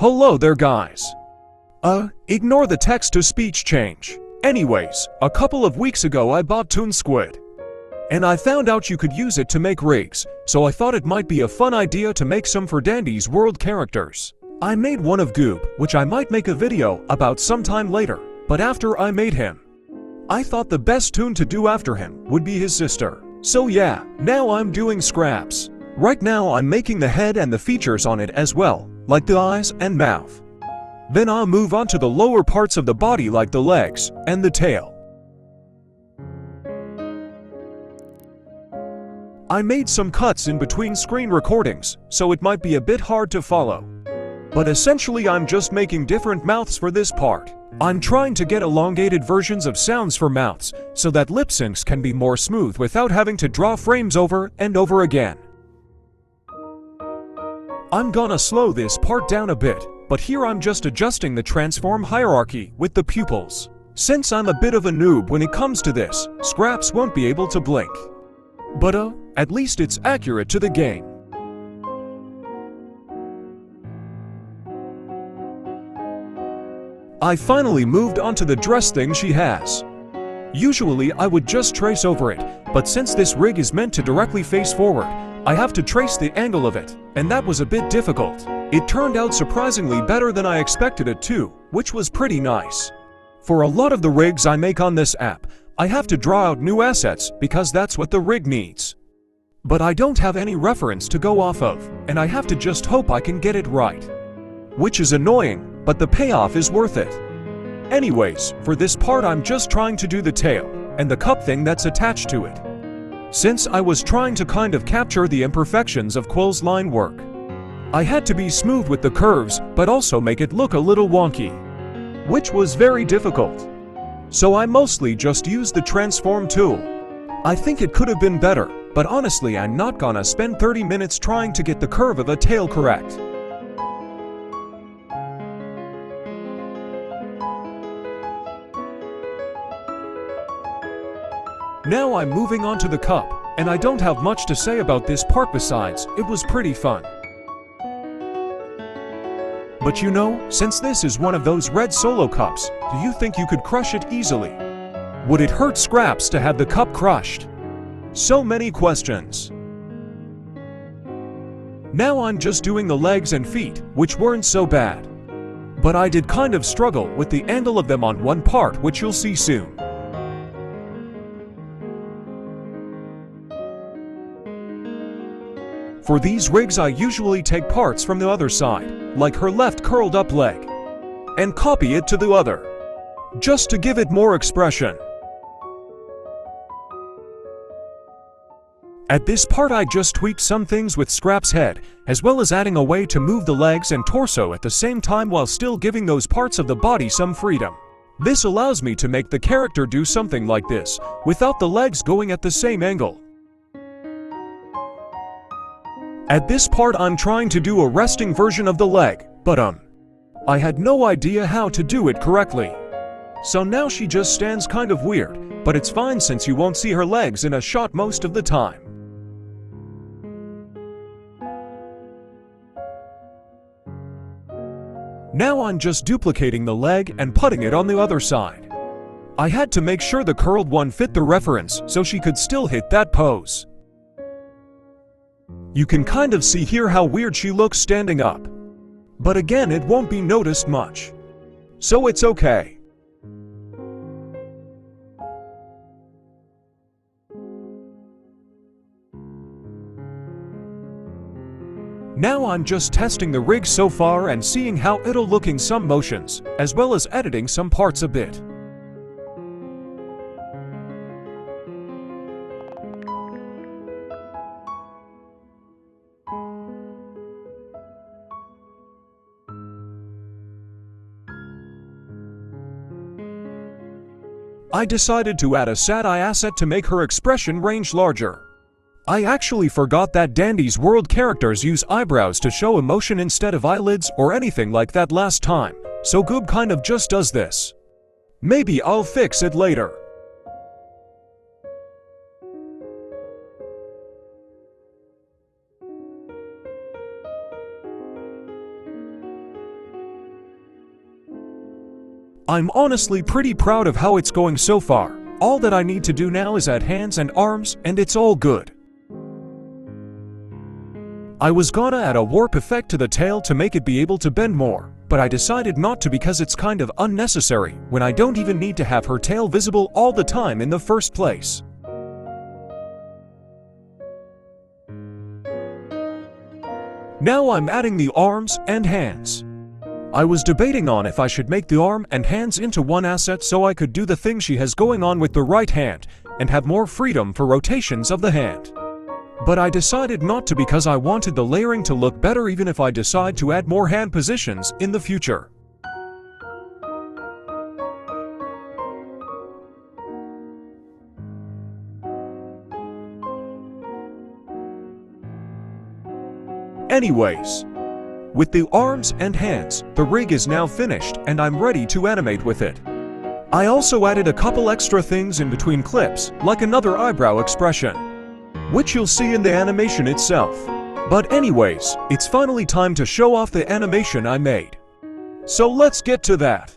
Hello there guys. Ignore the text-to-speech change. Anyways, a couple of weeks ago I bought TOONSQUID. And I found out you could use it to make rigs, so I thought it might be a fun idea to make some for Dandy's World characters. I made one of Goob, which I might make a video about sometime later, but after I made him, I thought the best Toon to do after him would be his sister. So yeah, now I'm doing scraps. Right now I'm making the head and the features on it as well, like the eyes and mouth. Then I'll move on to the lower parts of the body like the legs and the tail. I made some cuts in between screen recordings, so it might be a bit hard to follow. But essentially I'm just making different mouths for this part. I'm trying to get elongated versions of sounds for mouths, so that lip syncs can be more smooth without having to draw frames over and over again. I'm gonna slow this part down a bit, but here I'm just adjusting the transform hierarchy with the pupils. Since I'm a bit of a noob when it comes to this, Scraps won't be able to blink. But at least it's accurate to the game. I finally moved on to the dress thing she has. Usually I would just trace over it, but since this rig is meant to directly face forward, I have to trace the angle of it, and that was a bit difficult. It turned out surprisingly better than I expected it to, which was pretty nice. For a lot of the rigs I make on this app, I have to draw out new assets because that's what the rig needs. But I don't have any reference to go off of, and I have to just hope I can get it right. Which is annoying, but the payoff is worth it. Anyways, for this part I'm just trying to do the tail, and the cup thing that's attached to it. Since I was trying to kind of capture the imperfections of Quill's line work, I had to be smooth with the curves, but also make it look a little wonky, which was very difficult. So I mostly just used the transform tool. I think it could have been better, but honestly I'm not gonna spend 30 minutes trying to get the curve of a tail correct. Now I'm moving on to the cup, and I don't have much to say about this part besides, it was pretty fun. But you know, since this is one of those red solo cups, do you think you could crush it easily? Would it hurt Scraps to have the cup crushed? So many questions. Now I'm just doing the legs and feet, which weren't so bad. But I did kind of struggle with the angle of them on one part, which you'll see soon. For these rigs I usually take parts from the other side, like her left curled up leg, and copy it to the other, just to give it more expression. At this part I just tweaked some things with Scrap's head, as well as adding a way to move the legs and torso at the same time while still giving those parts of the body some freedom. This allows me to make the character do something like this, without the legs going at the same angle. At this part I'm trying to do a resting version of the leg, but I had no idea how to do it correctly. So now she just stands kind of weird, but it's fine since you won't see her legs in a shot most of the time. Now I'm just duplicating the leg and putting it on the other side. I had to make sure the curled one fit the reference so she could still hit that pose. You can kind of see here how weird she looks standing up. But again, it won't be noticed much. So it's okay. Now I'm just testing the rig so far and seeing how it'll look in some motions, as well as editing some parts a bit. I decided to add a sad eye asset to make her expression range larger. I actually forgot that Dandy's World characters use eyebrows to show emotion instead of eyelids or anything like that last time, so Goob kind of just does this. Maybe I'll fix it later. I'm honestly pretty proud of how it's going so far. All that I need to do now is add hands and arms, and it's all good. I was gonna add a warp effect to the tail to make it be able to bend more, but I decided not to because it's kind of unnecessary when I don't even need to have her tail visible all the time in the first place. Now I'm adding the arms and hands. I was debating on if I should make the arm and hands into one asset so I could do the thing she has going on with the right hand and have more freedom for rotations of the hand. But I decided not to because I wanted the layering to look better even if I decide to add more hand positions in the future. Anyways, with the arms and hands, the rig is now finished and I'm ready to animate with it. I also added a couple extra things in between clips, like another eyebrow expression, which you'll see in the animation itself. But anyways, it's finally time to show off the animation I made. So let's get to that.